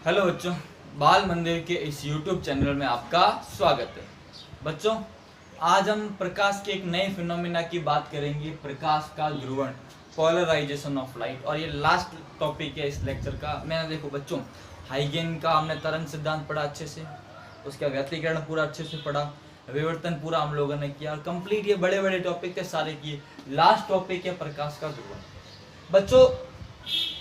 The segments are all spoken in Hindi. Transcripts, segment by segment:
हेलो बच्चों, बाल मंदिर के इस YouTube चैनल में आपका स्वागत है। बच्चों, आज हम प्रकाश के एक नए फिनोमिना की बात करेंगे, प्रकाश का ध्रुवण, पोलराइजेशन ऑफ लाइट। और ये लास्ट टॉपिक है इस लेक्चर का। मैंने देखो बच्चों, हाइगेन का हमने तरंग सिद्धांत पढ़ा अच्छे से, उसका व्यतिकरण पूरा अच्छे से पढ़ा, विवर्तन पूरा हम लोगों ने किया और कंप्लीट ये बड़े बड़े टॉपिक थे सारे किए। लास्ट टॉपिक है प्रकाश का ध्रुवण। बच्चों,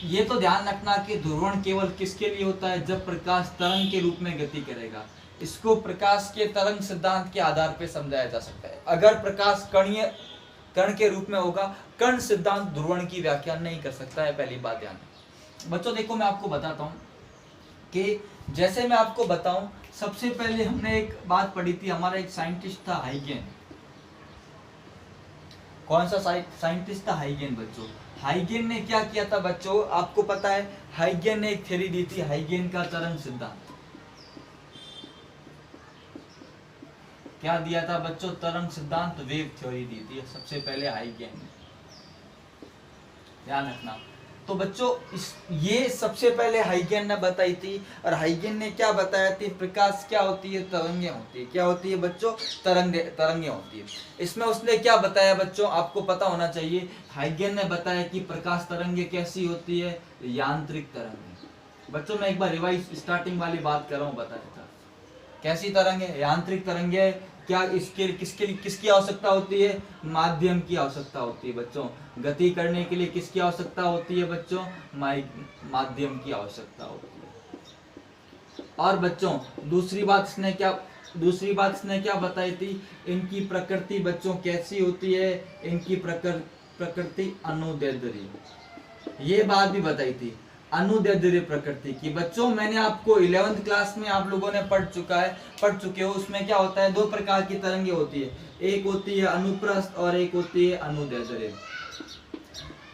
ये तो ध्यान रखना कि ध्रुवण केवल किसके लिए होता है, जब प्रकाश तरंग के रूप में गति करेगा। इसको प्रकाश के तरंग सिद्धांत के आधार पर समझाया जा सकता है। अगर प्रकाश कण के रूप में होगा, कण सिद्धांत ध्रुवण की व्याख्या नहीं कर सकता है। पहली बात ध्यान है। बच्चों देखो, मैं आपको बताता हूँ कि जैसे मैं आपको बताऊं, सबसे पहले हमने एक बात पढ़ी थी। हमारा एक साइंटिस्ट था हाइगेन। कौन सा साइंटिस्ट था? हाइगेन। बच्चों, हाइगेन ने क्या किया था बच्चों, आपको पता है? हाइगेन ने एक थ्योरी दी थी, हाइगेन का तरंग सिद्धांत। क्या दिया था बच्चों? तरंग सिद्धांत, वेव थ्योरी दी थी सबसे पहले हाइगेन ने। ध्यान रखना। तो बच्चों, ये सबसे पहले हाइगेन ने बताई थी। और हाइगेन ने क्या बताया थी? प्रकाश क्या होती है? तरंगे होती है। क्या होती है बच्चों? तरंगे होती है। इसमें उसने क्या बताया बच्चों, आपको पता होना चाहिए। हाइगेन ने बताया कि प्रकाश तरंगे कैसी होती है? यांत्रिक तरंगे। बच्चों, मैं एक बार रिवाइज स्टार्टिंग वाली बात कर रहा हूँ, बता देता। कैसी तरंगे? यांत्रिक तरंगे। क्या किसकी आवश्यकता होती है? माध्यम की आवश्यकता होती है बच्चों। गति करने के लिए किसकी आवश्यकता होती है बच्चों? माध्यम की आवश्यकता होती है। और बच्चों, दूसरी बात इसने क्या बताई थी? इनकी प्रकृति बच्चों कैसी होती है? इनकी प्रकृति अनुदैर्ध्य, ये बात भी बताई थी, अनुदैर्ध्य प्रकृति की। बच्चों, मैंने आपको 11th क्लास में आप लोगों ने पढ़ चुके हो। उसमें क्या होता है? दो प्रकार की तरंगे होती है, एक होती है अनुप्रस्थ और एक होती है अनुदैर्ध्य।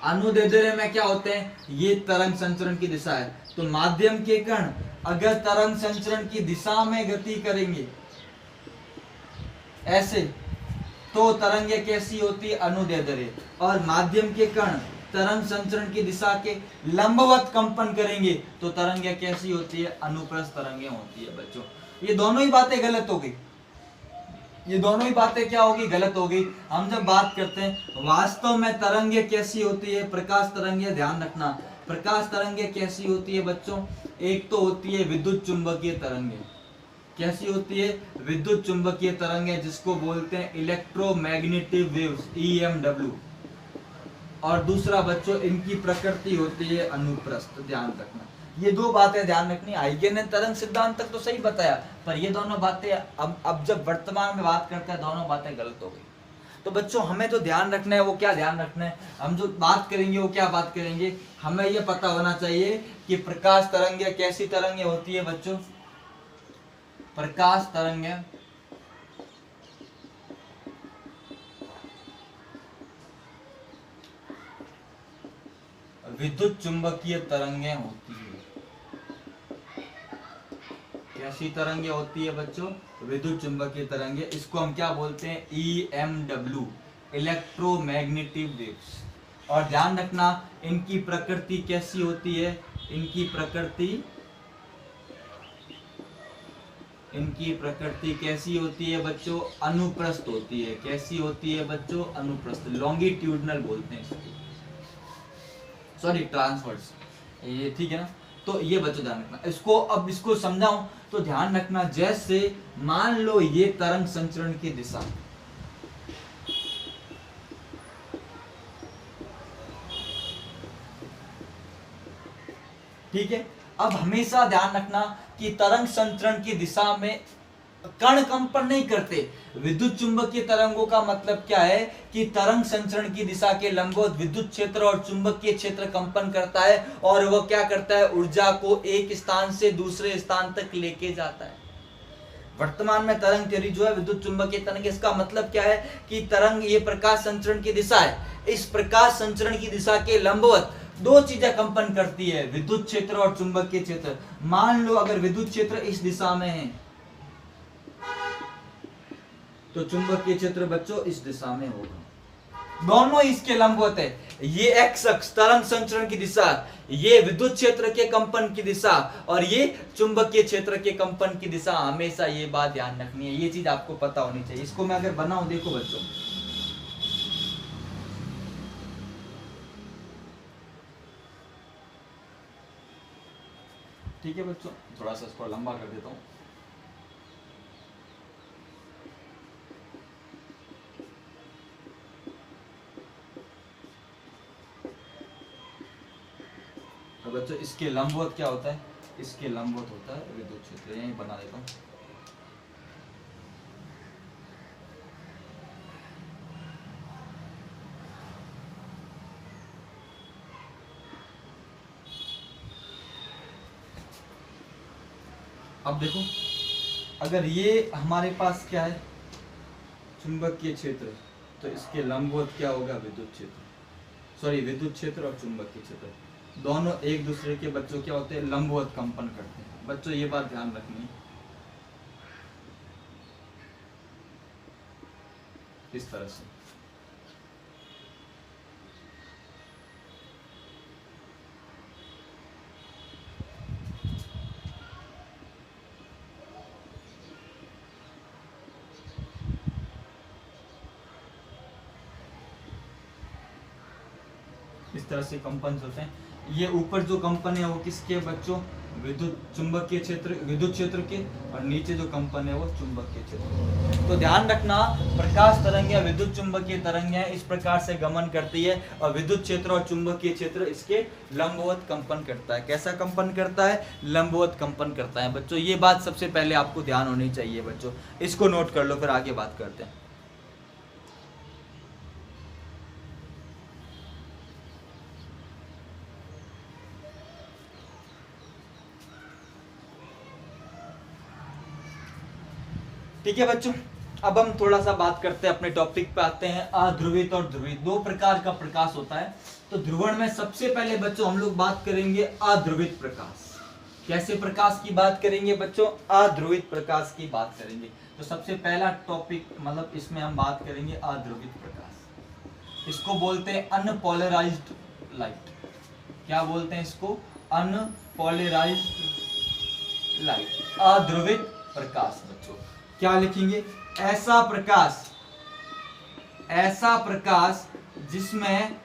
अनुदैर्ध्य में क्या होते हैं? ये तरंग संचरण की दिशा है। तो माध्यम के कण अगर तरंग संचरण की दिशा में गति करेंगे ऐसे, तो तरंगे कैसी होती है? अनुदैर्ध्य। और माध्यम के कण तरंग संचरण की दिशा के लंबवत कंपन करेंगे तो तरंगे कैसी होती है? अनुप्रस्थ तरंगे होती है बच्चों। ये दोनों ही बातें गलत हो गई। ये दोनों ही बातें क्या होगी? गलत हो गई। हम जब बात करते हैं वास्तव में तरंगे कैसी होती है, प्रकाश तरंगे, ध्यान रखना, प्रकाश तरंगे कैसी होती है बच्चों? एक तो होती है विद्युत चुंबकीय तरंगे। कैसी होती है? विद्युत चुंबकीय तरंगे, जिसको बोलते हैं इलेक्ट्रोमैग्नेटिक वेव्स, EMW। और दूसरा बच्चों, इनकी प्रकृति होती है अनुप्रस्थ। ध्यान रखना, ये दो बातें ध्यान रखनी। हाइगेन ने तरंग सिद्धांत तक तो सही बताया, पर ये दोनों बातें अब जब वर्तमान में बात करते हैं, दोनों बातें गलत हो गई। तो बच्चों, हमें जो ध्यान रखना है वो क्या ध्यान रखना है? हम जो बात करेंगे वो क्या बात करेंगे? हमें ये पता होना चाहिए कि प्रकाश तरंगे कैसी तरंगे होती है बच्चों? प्रकाश तरंगे विद्युत चुंबकीय तरंगे होती है। कैसी तरंगे होती है बच्चों? विद्युत चुंबकीय तरंगे। इसको हम क्या बोलते हैं? EMW, electromagnetic waves. और ध्यान रखना, इनकी प्रकृति कैसी होती है? इनकी प्रकृति कैसी होती है बच्चों? अनुप्रस्थ होती है। कैसी होती है बच्चों? अनुप्रस्थ, लॉन्गिट्यूडनल बोलते हैं इसको, सॉरी ट्रांसवर्स, ये ठीक है ना। तो ये बच्चों ध्यान रखना। इसको समझाऊं तो ध्यान रखना, जैसे मान लो ये तरंग संचरण की दिशा, ठीक है। अब हमेशा ध्यान रखना कि तरंग संचरण की दिशा में कण कंपन नहीं करते। विद्युत चुंबकीय तरंगों का मतलब क्या है कि तरंग संचरण की दिशा के लंबवत विद्युत क्षेत्र और चुंबकीय क्षेत्र कंपन करता है, और वह क्या करता है? ऊर्जा को एक स्थान से दूसरे स्थान तक लेके जाता है। वर्तमान में तरंग थ्योरी जो है विद्युत चुंबकीय तरंग, इसका मतलब क्या है कि तरंग, ये प्रकाश संचरण की दिशा है, इस प्रकाश संचरण की दिशा के लंबवत दो चीजें कंपन करती है, विद्युत क्षेत्र और चुंबकीय क्षेत्र। मान लो अगर विद्युत क्षेत्र इस दिशा में है तो चुंबकीय क्षेत्र बच्चों इस दिशा में होगा। दोनों इसके लंबवत है। ये एक्स अक्ष तरंग संचरण की दिशा, ये विद्युत क्षेत्र के कंपन की दिशा, और ये चुंबकीय क्षेत्र के कंपन की दिशा। हमेशा ये बात ध्यान रखनी है, ये चीज आपको पता होनी चाहिए। इसको मैं अगर बनाऊं, देखो बच्चों, ठीक है बच्चों, थोड़ा सा इसको लंबा कर देता हूं। तो बच्चों इसके लंबवत क्या होता है, इसके लंबवत होता है विद्युत क्षेत्र। यही बना देता हूं। अब देखो, अगर ये हमारे पास क्या है, चुंबकीय क्षेत्र, तो इसके लंबवत क्या होगा, विद्युत क्षेत्र। सॉरी, विद्युत क्षेत्र और चुंबकीय क्षेत्र दोनों एक दूसरे के बच्चों क्या होते हैं, लंबवत कंपन करते हैं। बच्चों ये बात ध्यान रखनी है। इस तरह से इस तरह से कंपन होते हैं। ये ऊपर जो कंपन है वो किसके बच्चों, विद्युत चुंबकीय क्षेत्र, विद्युत क्षेत्र के, और नीचे जो कंपन है वो चुंबकीय क्षेत्र। तो ध्यान रखना, प्रकाश तरंग या विद्युत चुंबकीय तरंग इस प्रकार से गमन करती है, और विद्युत क्षेत्र और चुंबकीय क्षेत्र इसके लंबवत कंपन करता है। कैसा कंपन करता है, लंबवत कंपन करता है। बच्चों ये बात सबसे पहले आपको ध्यान होनी चाहिए बच्चों, इसको नोट कर लो, फिर आगे बात करते हैं। ठीक है बच्चों, अब हम थोड़ा सा बात करते हैं, अपने टॉपिक पे आते हैं। अध्रुवित और ध्रुवित, दो प्रकार का प्रकाश होता है। तो ध्रुवण में सबसे पहले बच्चों हम लोग बात करेंगे अध्रुवित प्रकाश। कैसे प्रकाश की बात करेंगे बच्चों, अध्रुवित प्रकाश की बात करेंगे। तो सबसे पहला टॉपिक, मतलब इसमें हम बात करेंगे अध्रुवित प्रकाश। इसको बोलते हैं अनपोलराइज्ड लाइट। क्या बोलते हैं इसको, अनपोलराइज्ड लाइट, अध्रुवित प्रकाश। बच्चों क्या लिखेंगे, ऐसा प्रकाश जिसमें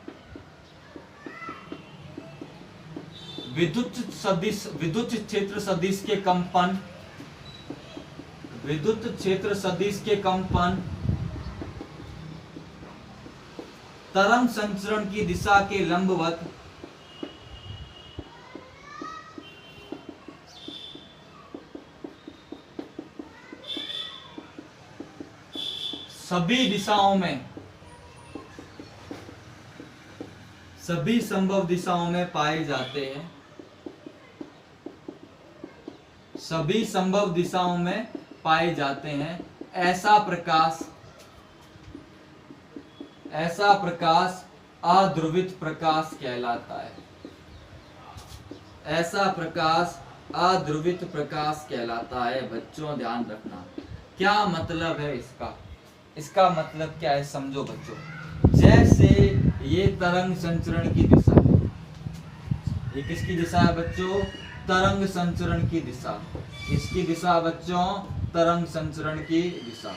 विद्युत क्षेत्र सदिश के कंपन तरंग संचरण की दिशा के लंबवत सभी संभव दिशाओं में पाए जाते हैं। सभी संभव दिशाओं में पाए जाते हैं। ऐसा प्रकाश अध्रुवित प्रकाश कहलाता है। ऐसा प्रकाश अध्रुवित प्रकाश कहलाता है। बच्चों ध्यान रखना, क्या मतलब है इसका, इसका मतलब क्या है समझो बच्चों। जैसे ये तरंग संचरण की दिशा है, ये किसकी दिशा है बच्चों, तरंग संचरण की दिशा। इसकी दिशा बच्चों तरंग संचरण की दिशा।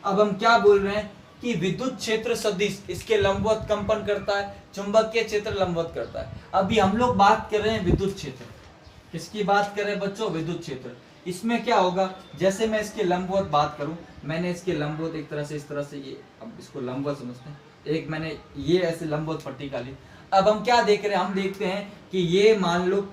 अब हम क्या बोल रहे हैं कि विद्युत क्षेत्र सदिश इसके लंबवत कंपन करता है, चुंबकीय क्षेत्र लंबवत करता है। अभी हम लोग बात कर रहे हैं विद्युत क्षेत्र, किसकी बात कर रहे हैं बच्चों, विद्युत क्षेत्र। इसमें क्या होगा, जैसे मैं इसके लंबवत बात करूं, मैंने इसके लंबवत एक तरह से, इस तरह से, ये अब इसको लंबवत समझते हैं, एक मैंने ये ऐसे लंबवत पट्टी का ली। अब हम क्या देख रहे हैं, हम देखते हैं कि ये मान लो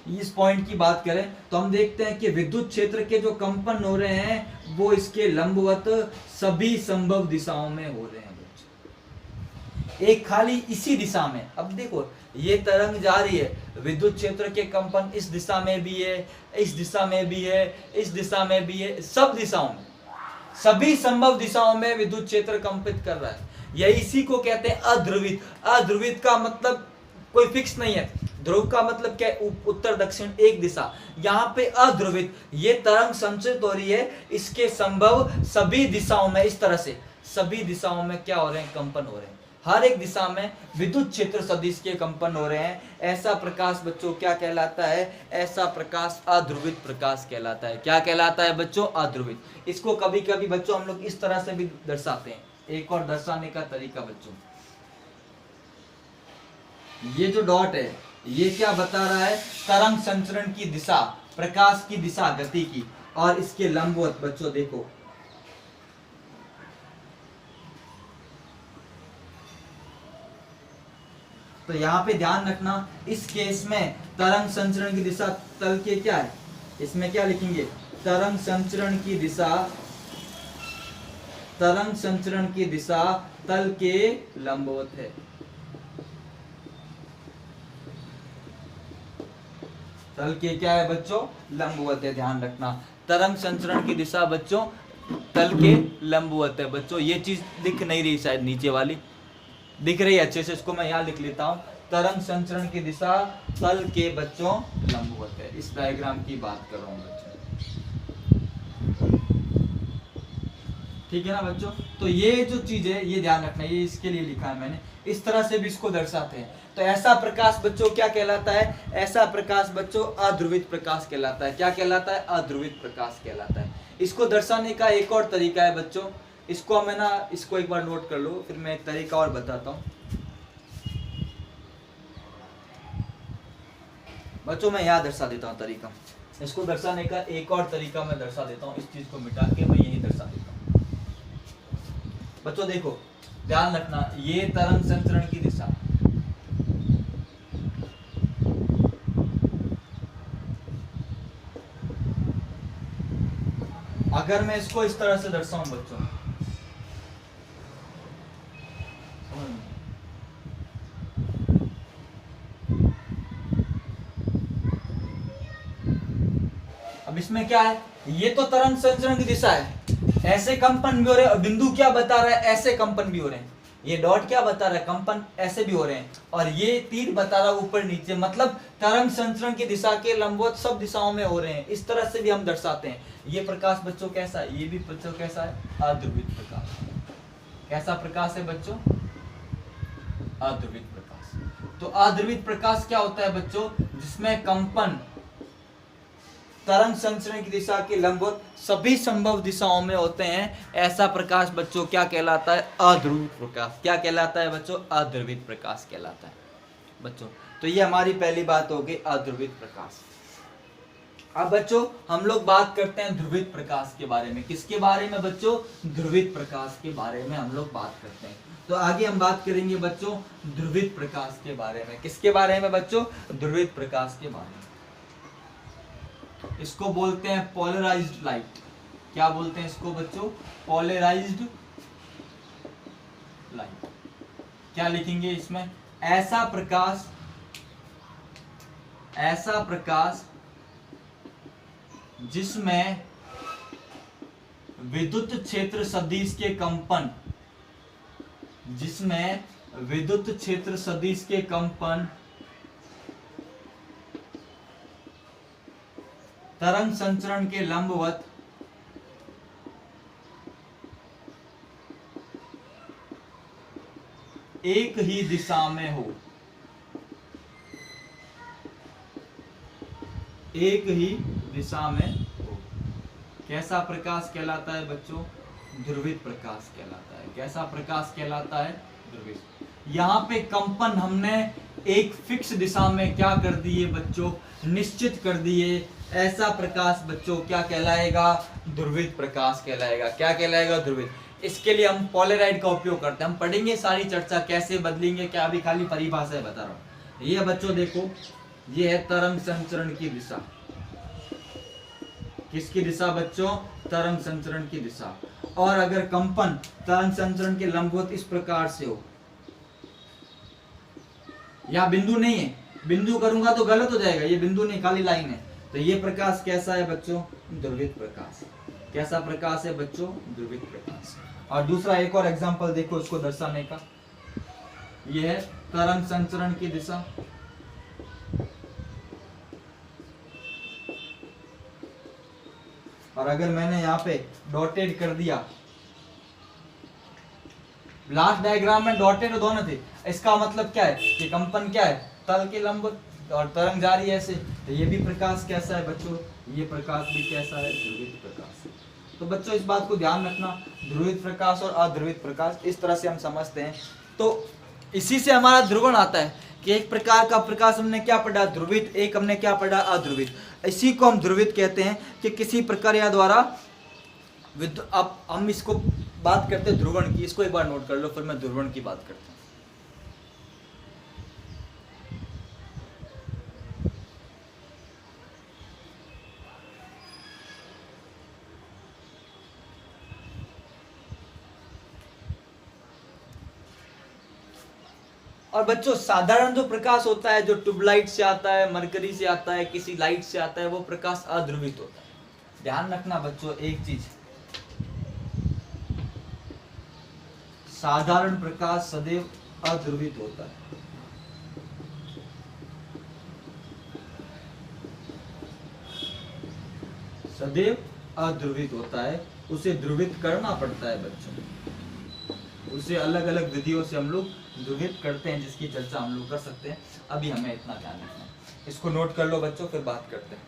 इस पॉइंट की बात करें तो हम देखते हैं कि विद्युत क्षेत्र के जो कंपन हो रहे हैं वो इसके लंबवत सभी संभव दिशाओं में हो रहे हैं बच्चों, एक खाली इसी दिशा में। अब देखो ये तरंग जा रही है, विद्युत क्षेत्र के कंपन इस दिशा में भी है, इस दिशा में भी है, इस दिशा में भी है, सब दिशाओं में, सभी संभव दिशाओं में विद्युत क्षेत्र कंपित कर रहा है। यही इसी को कहते हैं अध्रुवित। अध्रुवित का मतलब कोई फिक्स नहीं है, ध्रुव का मतलब क्या है, उत्तर दक्षिण एक दिशा। यहाँ पे अध्रुवित, ये तरंग संचित हो रही है, इसके संभव सभी दिशाओं में, इस तरह से सभी दिशाओं में क्या हो रहे हैं, कंपन हो रहे हैं। हर एक दिशा में विद्युत क्षेत्र सदिश के कंपन हो रहे हैं, ऐसा प्रकाश बच्चों क्या कहलाता है? ऐसा प्रकाश अध्रुवित प्रकाश कहलाता है। क्या कहलाता है बच्चों? अध्रुवित। इसको कभी कभी बच्चों हम लोग इस तरह से भी दर्शाते हैं। एक और दर्शाने का तरीका बच्चों, ये जो डॉट है ये क्या बता रहा है? तरंग संचरण की दिशा, प्रकाश की दिशा, गति की, और इसके लंबवत बच्चों देखो, तो यहाँ पे ध्यान रखना, इस केस में तरंग संचरण की दिशा तल के क्या है? इसमें क्या लिखेंगे? तरंग संचरण की दिशा, तरंग संचरण की दिशा तल के लंबवत है। तल के क्या है बच्चों? लंबवत है। ध्यान रखना, तरंग संचरण की दिशा बच्चों तल के लंबवत है। बच्चों ये चीज दिख नहीं रही, शायद नीचे वाली दिख रही है अच्छे से, इसको मैं यहाँ लिख लेता हूँ। तरंग संचरण की दिशा तल के बच्चों लंबवत है। इस डायग्राम की बात कर रहा हूँ बच्चों, ठीक है ना बच्चों? तो ये जो चीज है ये ध्यान रखना, ये इसके लिए लिखा है मैंने। इस तरह से भी इसको दर्शाते हैं। तो ऐसा प्रकाश बच्चों क्या कहलाता है? ऐसा प्रकाश बच्चों अध्रुवित प्रकाश कहलाता है। क्या कहलाता है? अध्रुवित प्रकाश कहलाता है। इसको दर्शाने का एक और तरीका है बच्चों, इसको मैं ना, इसको एक बार नोट कर लो, फिर मैं एक तरीका और बताता हूँ बच्चों। मैं यहाँ दर्शा देता हूँ तरीका, इसको दर्शाने का एक और तरीका मैं दर्शा देता हूँ। इस चीज को मिटा के मैं यही दर्शा देता हूँ बच्चों। देखो ध्यान रखना, ये तरंग संचरण की दिशा, अगर मैं इसको इस तरह से दर्शाऊं बच्चों, अब इसमें क्या है? ये तो तरंग संचरण की दिशा है, ऐसे कंपन भी हो रहे हैं, और बिंदु क्या बता रहा है? ऐसे कंपन भी हो रहे हैं। ये डॉट क्या बता रहा है? कंपन ऐसे भी हो रहे हैं, और ये तीर बता रहा है ऊपर नीचे, मतलब तरंग संचरण की दिशा के लंबवत सब दिशाओं में हो रहे हैं। इस तरह से भी हम दर्शाते हैं। ये प्रकाश बच्चों कैसा है? ये भी बच्चों कैसा है? अध्रुवित प्रकाश। कैसा प्रकाश है बच्चों? अध्रुवित प्रकाश। तो अध्रुवित प्रकाश क्या होता है बच्चों? जिसमें कंपन तरंग संचरण की दिशा के लंबवत सभी संभव दिशाओं में होते हैं। ऐसा प्रकाश बच्चों क्या कहलाता है? अध्रुवित प्रकाश। क्या कहलाता है बच्चों? अध्रुवित प्रकाश कहलाता है बच्चों। तो ये हमारी पहली बात हो गई, अध्रुवित प्रकाश। अब बच्चों हम लोग बात करते हैं ध्रुवित प्रकाश के बारे में। किसके बारे में बच्चों? ध्रुवित प्रकाश के बारे में हम लोग बात करते हैं। तो आगे हम बात करेंगे बच्चों ध्रुवित प्रकाश के बारे में। किसके बारे में बच्चों? ध्रुवित प्रकाश के बारे में। इसको बोलते हैं पोलराइज्ड लाइट। क्या बोलते हैं इसको बच्चों? Polarized light. क्या लिखेंगे इसमें? ऐसा प्रकाश, ऐसा प्रकाश जिसमें विद्युत क्षेत्र सदिश के कंपन, जिसमें विद्युत क्षेत्र सदिश के कंपन तरंग संचरण के लंबवत एक ही दिशा में हो, एक ही दिशा में हो। कैसा प्रकाश कहलाता है बच्चों? ध्रुवित प्रकाश कहलाता है। कैसा प्रकाश कहलाता है? ध्रुवित। यहाँ पे कंपन हमने एक फिक्स दिशा में क्या कर दिए बच्चों? निश्चित कर दिए। ऐसा प्रकाश बच्चों क्या कहलाएगा? ध्रुवित प्रकाश कहलाएगा। क्या कहलाएगा? ध्रुवित। इसके लिए हम पोलराइड का उपयोग करते हैं। हम पढ़ेंगे सारी चर्चा कैसे बदलेंगे, क्या अभी खाली परिभाषा बता रहा हूँ। ये बच्चों देखो, ये है तरंग संचरण की दिशा। किसकी दिशा बच्चों? तरंग संचरण की दिशा। और अगर कंपन तरंग संचरण के लंबवत इस प्रकार से हो, यहाँ बिंदु नहीं है, बिंदु करूंगा तो गलत हो जाएगा, ये बिंदु नहीं खाली लाइन है, तो ये प्रकाश कैसा है बच्चों? ध्रुवित प्रकाश। कैसा प्रकाश है बच्चों? ध्रुवित प्रकाश। और दूसरा एक और एग्जांपल देखो इसको दर्शाने का, ये है तरंग संचरण की दिशा। और अगर मैंने यहाँ पे डॉटेड कर दिया, लास्ट डायग्राम में डॉटेड दोनों थे, इसका मतलब क्या है कि कंपन क्या है, तल के लंबवत और तरंग जा रही है ऐसे। तो ये भी प्रकाश कैसा है बच्चों, ये प्रकाश भी कैसा है, ध्रुवित प्रकाश। तो बच्चों इस बात को ध्यान रखना, ध्रुवित प्रकाश और अध्रुवित प्रकाश इस तरह से हम समझते हैं। तो इसी से हमारा ध्रुवण आता है कि एक प्रकार का प्रकाश हमने क्या पढ़ा, ध्रुवित, एक हमने क्या पढ़ा, अध्रुवित। इसी को हम ध्रुवित कहते हैं कि किसी प्रक्रिया द्वारा अब हम इसको बात करते हैं ध्रुवण की, इसको एक बार नोट कर लो, फिर मैं ध्रुवण की बात करता हूं। और बच्चों साधारण जो प्रकाश होता है, जो ट्यूबलाइट से आता है, मरकरी से आता है, किसी लाइट से आता है, वो प्रकाश अध्रुवित होता है। ध्यान रखना बच्चों एक चीज, साधारण प्रकाश सदैव अध्रुवित होता है। सदैव अध्रुवित होता है, उसे ध्रुवित करना पड़ता है बच्चों, उसे अलग अलग विधियों से हम लोग ध्रुवित करते हैं, जिसकी चर्चा हम लोग कर सकते हैं। अभी हमें इतना ध्यान रखना, इसको नोट कर लो बच्चों, फिर बात करते हैं।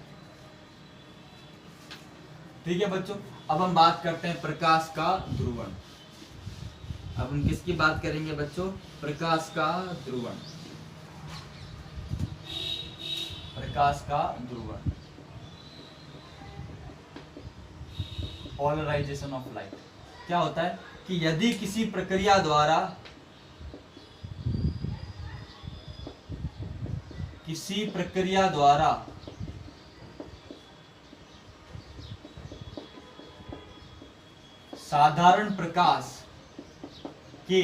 ठीक है बच्चों, अब हम बात करते हैं प्रकाश का ध्रुवण। अब हम किसकी बात करेंगे बच्चों, प्रकाश का ध्रुवण, प्रकाश का ध्रुवण, पोलराइजेशन ऑफ लाइट। क्या होता है कि यदि किसी प्रक्रिया द्वारा, किसी प्रक्रिया द्वारा साधारण प्रकाश के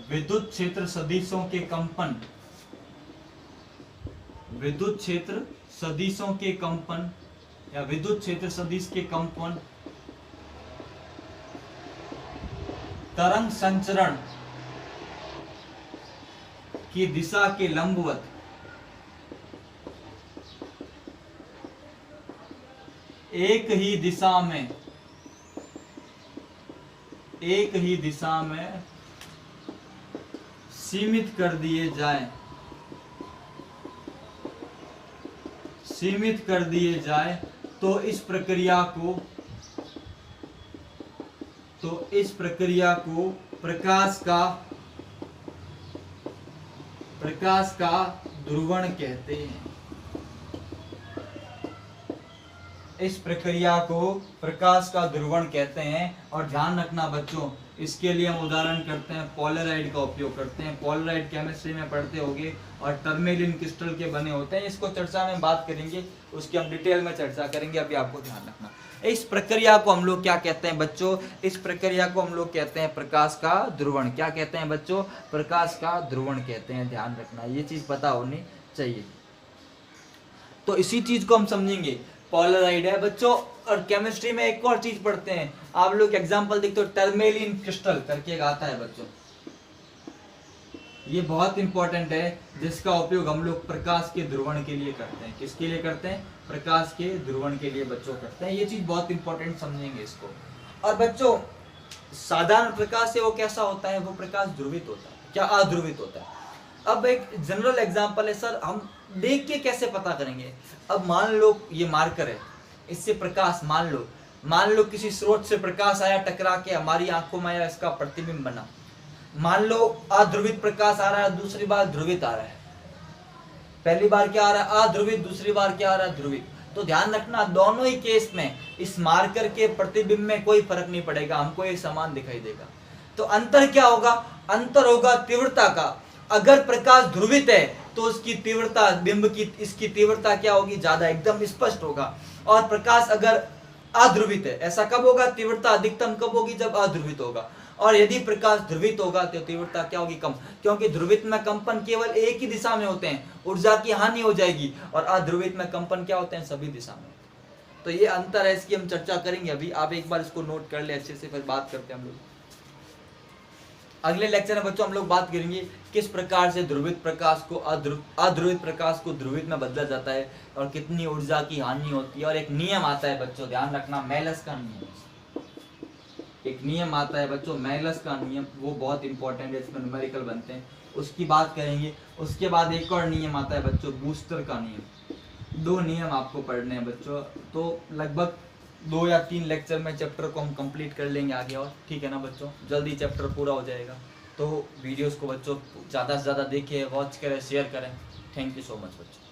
विद्युत क्षेत्र सदिशों के कंपन, विद्युत क्षेत्र सदिशों के कंपन या विद्युत क्षेत्र सदिश के कंपन तरंग संचरण की दिशा के लंबवत एक ही दिशा में, एक ही दिशा में सीमित कर दिए जाएं, सीमित कर दिए जाए, तो इस प्रक्रिया को, तो इस प्रक्रिया को प्रकाश का, प्रकाश का ध्रुवण कहते हैं। इस प्रक्रिया को प्रकाश का ध्रुवण कहते हैं। और ध्यान रखना बच्चों, इसके लिए हम उदाहरण करते हैं, पोलराइड का उपयोग करते हैं। पोलराइड केमिस्ट्री में पढ़ते होंगे और टर्मेलिन क्रिस्टल के बने होते हैं। इसको चर्चा में बात करेंगे, उसकी हम डिटेल में चर्चा करेंगे, अभी आपको ध्यान रखना। इस प्रक्रिया को हम लोग क्या कहते हैं बच्चों, इस प्रक्रिया को हम लोग कहते हैं प्रकाश का ध्रुवण। क्या कहते हैं बच्चों, प्रकाश का ध्रुवण कहते हैं। ध्यान रखना, ये चीज पता होनी चाहिए। तो इसी चीज को हम समझेंगे, पोलराइड है बच्चों। और केमिस्ट्री में एक और चीज पढ़ते हैं, आप लोग एग्जांपल देखते हो, टर्मेलिन क्रिस्टल करके एक आता है बच्चों, ये बहुत इंपॉर्टेंट है, जिसका उपयोग हम लोग प्रकाश के ध्रुवण के लिए करते हैं। किसके लिए करते हैं, प्रकाश के ध्रुवण के लिए बच्चों करते हैं। ये चीज बहुत इंपॉर्टेंट, समझेंगे इसको। और बच्चों साधारण प्रकाश है वो कैसा होता है, वो प्रकाश ध्रुवित होता है, क्या अध्रुवित होता है। अब एक जनरल एग्जांपल है सर, हम देख के कैसे पता करेंगे। अब मान लो ये मार्कर है, इससे प्रकाश, मान लो किसी स्रोत से प्रकाश आया, टकरा के हमारी आंखों में आया, इसका प्रतिबिंब बना। मान लो अध्रुवित प्रकाश आ रहा है, दूसरी बार ध्रुवित आ रहा है। पहली बार क्या आ रहा है, अध्रुवित, दूसरी बार क्या आ रहा है, ध्रुवित। तो ध्यान रखना, दोनों ही केस में इस मार्कर के प्रतिबिंब में कोई फर्क नहीं पड़ेगा, हमको एक समान दिखाई देगा। तो अंतर क्या होगा, अंतर होगा तीव्रता का। अगर प्रकाश ध्रुवित है तो उसकी तीव्रता, बिंब की, इसकी तीव्रता क्या होगी, ज्यादा, एकदम स्पष्ट होगा। और प्रकाश अगर अध्रुवित है, ऐसा कब होगा, तीव्रता अधिकतम कब होगी, जब अध्रुवित होगा। और यदि प्रकाश ध्रुवित होगा तो तीव्रता क्या होगी, कम, क्योंकि ध्रुवित में कंपन केवल एक ही दिशा में होते हैं, ऊर्जा की हानि हो जाएगी। और अध्रुवित में कंपन क्या होते हैं, सभी दिशा में। तो ये अंतर है, इसकी हम चर्चा करेंगे अभी। आप एक बार इसको नोट कर ले अच्छे से, फिर बात करते हैं हम लोग। अगले लेक्चर में बच्चों हम लोग बात करेंगे किस प्रकार से ध्रुवित प्रकाश को अध्रुवित प्रकाश को ध्रुवित में बदला जाता है और कितनी ऊर्जा की हानि होती है। और एक नियम आता है बच्चों, ध्यान रखना, मेलस का नियम। एक नियम आता है बच्चों मैगलस का नियम, वो बहुत इंपॉर्टेंट है, इसमें न्यूमेरिकल बनते हैं, उसकी बात करेंगे। उसके बाद एक और नियम आता है बच्चों बूस्टर का नियम। 2 नियम आपको पढ़ने हैं बच्चों, तो लगभग 2 या 3 लेक्चर में चैप्टर को हम कंप्लीट कर लेंगे आगे और, ठीक है ना बच्चों, जल्दी चैप्टर पूरा हो जाएगा। तो वीडियोस को बच्चों ज़्यादा से ज़्यादा देखें, वॉच करें, शेयर करें। थैंक यू सो मच बच्चों।